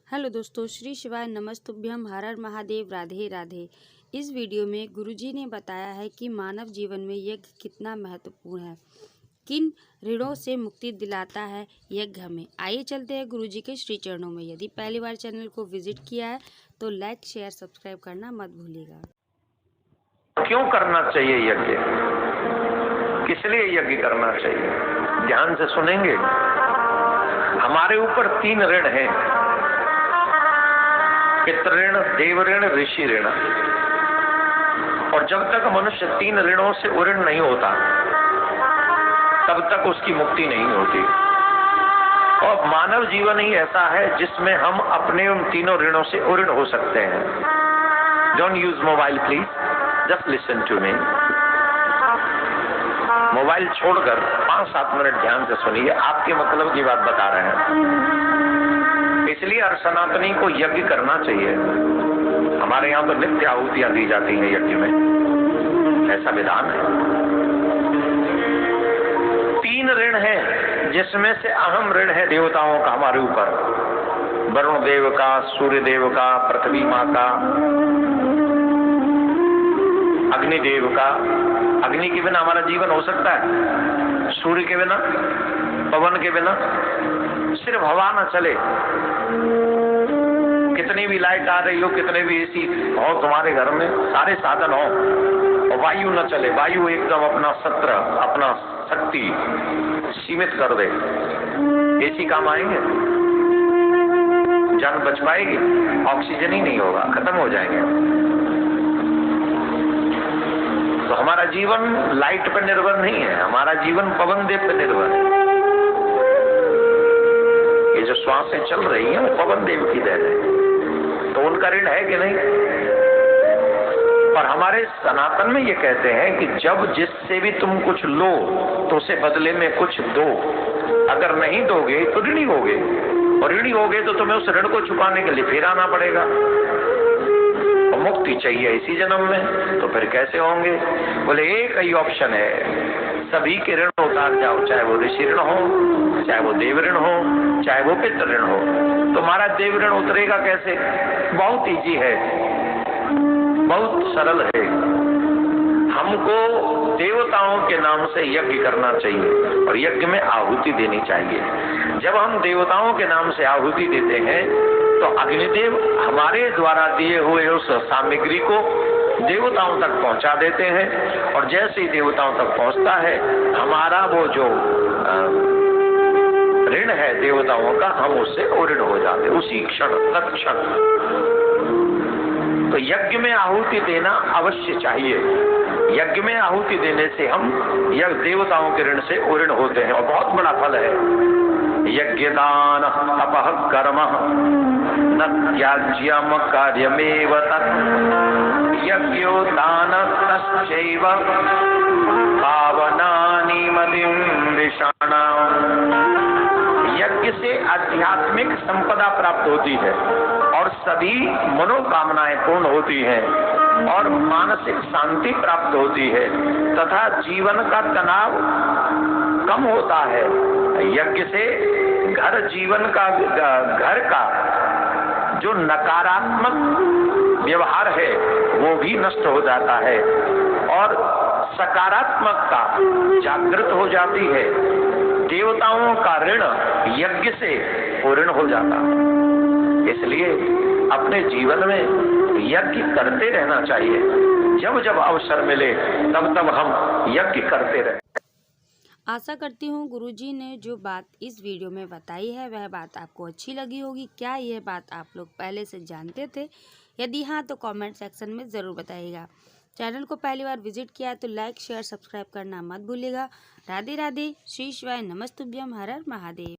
Hello दोस्तों, श्री शिवाय नमस्तुभ्यम, हर हर महादेव, राधे राधे। इस वीडियो में गुरुजी ने बताया है कि मानव जीवन में यज्ञ कितना महत्वपूर्ण है, किन ऋणों से मुक्ति दिलाता है यज्ञ हमें। आइए चलते हैं गुरुजी के श्री चरणों में। यदि पहली बार चैनल को विजिट किया है तो लाइक शेयर सब्सक्राइब करना मत भूलिएगा। क्यों करना चाहिए यज्ञ? किस लिए यज्ञ करना चाहिए? ध्यान से सुनेंगे। हमारे ऊपर 3 ऋण हैं, पितृ ऋण, देव ऋण, ऋषि ऋण। और जब तक मनुष्य 3 ऋणों से उऋण नहीं होता तब तक उसकी मुक्ति नहीं होती। और मानव जीवन ही ऐसा है जिसमें हम अपने उन तीनों ऋणों से उऋण हो सकते हैं। Don't use mobile please, just listen to me. Mobile छोड़कर 5-7 मिनट ध्यान से सुनिए, आपके मतलब की बात बता रहे हैं। इसलिए हर सनातनी को यज्ञ करना चाहिए। हमारे यहाँ तो नित्य आहुतियां दी जाती हैं यज्ञ में, ऐसा विधान है। 3 ऋण हैं जिसमें से अहम ऋण है देवताओं का हमारे ऊपर। वरुण देव का, सूर्य देव का, पृथ्वी माँ का, अग्निदेव का। अग्नि के बिना हमारा जीवन हो सकता है? सूर्य के बिना, पवन के बिना? सिर्फ हवा न चले, कितनी भी लाइट आ रही हो, कितने भी एसी हो तुम्हारे घर में, सारे साधन हो, और वायु न चले, वायु एकदम अपना सत्र, अपना शक्ति सीमित कर दे, एसी काम आएंगे? जान बच पाएगी? ऑक्सीजन ही नहीं होगा, खत्म हो जाएंगे। तो हमारा जीवन लाइट पर निर्भर नहीं है, हमारा जीवन पवन देव पर निर्भर है। ये जो श्वासें चल रही हैं वो पवन देव की देन है, तो उनका ऋण है कि नहीं? पर हमारे सनातन में ये कहते हैं कि जब जिससे भी तुम कुछ लो तो उसे बदले में कुछ दो। अगर नहीं दोगे तो ऋणी होगे, और ऋणी होगे तो तुम्हें उस ऋण को चुकाने के लिए फिर आना पड़ेगा। मुक्ति चाहिए इसी जन्म में, तो फिर कैसे होंगे? बोले एक ही ऑप्शन है, सभी के ऋण उतार जाओ, चाहे वो ऋषि ऋण हो, चाहे वो देव ऋण हो, चाहे वो पितृ ऋण हो। तुम्हारा देव ऋण उतरेगा कैसे? बहुत इजी है, बहुत सरल है। हमको देवताओं के नाम से यज्ञ करना चाहिए और यज्ञ में आहुति देनी चाहिए। जब हम देवताओं के नाम से आहुति देते हैं तो अग्निदेव हमारे द्वारा दिए हुए उस सामग्री को देवताओं तक पहुंचा देते हैं, और जैसे ही देवताओं तक पहुंचता है हमारा वो जो ऋण है देवताओं का, हम उससे उऋण हो जाते उसी क्षण, तत्क्षण। तो यज्ञ में आहुति देना अवश्य चाहिए। यज्ञ में आहुति देने से हम यज्ञ देवताओं के ऋण से उऋण होते हैं, और बहुत बड़ा फल है। यज्ञदान तपः कर्म न त्याज्यम कार्यमेव तत् यज्ञो दानस्तश्चैव पावनानि मतिं विषाणाम्। यज्ञ से आध्यात्मिक संपदा प्राप्त होती है और सभी मनोकामनाएं पूर्ण होती हैं, और मानसिक शांति प्राप्त होती है, तथा जीवन का तनाव कम होता है। यज्ञ से जीवन का घर का जो नकारात्मक व्यवहार है वो भी नष्ट हो जाता है, और सकारात्मकता जागृत हो जाती है। देवताओं का ऋण यज्ञ से पूर्ण हो जाता है। इसलिए अपने जीवन में यज्ञ करते रहना चाहिए। जब जब अवसर मिले तब तब हम यज्ञ करते रहे। आशा करती हूँ गुरुजी ने जो बात इस वीडियो में बताई है वह बात आपको अच्छी लगी होगी। क्या यह बात आप लोग पहले से जानते थे? यदि हाँ तो कमेंट सेक्शन में ज़रूर बताइएगा। चैनल को पहली बार विजिट किया है तो लाइक शेयर सब्सक्राइब करना मत भूलिएगा। राधे राधे, श्री शिवाय नमस्तुभ्यम, हर हर महादेव।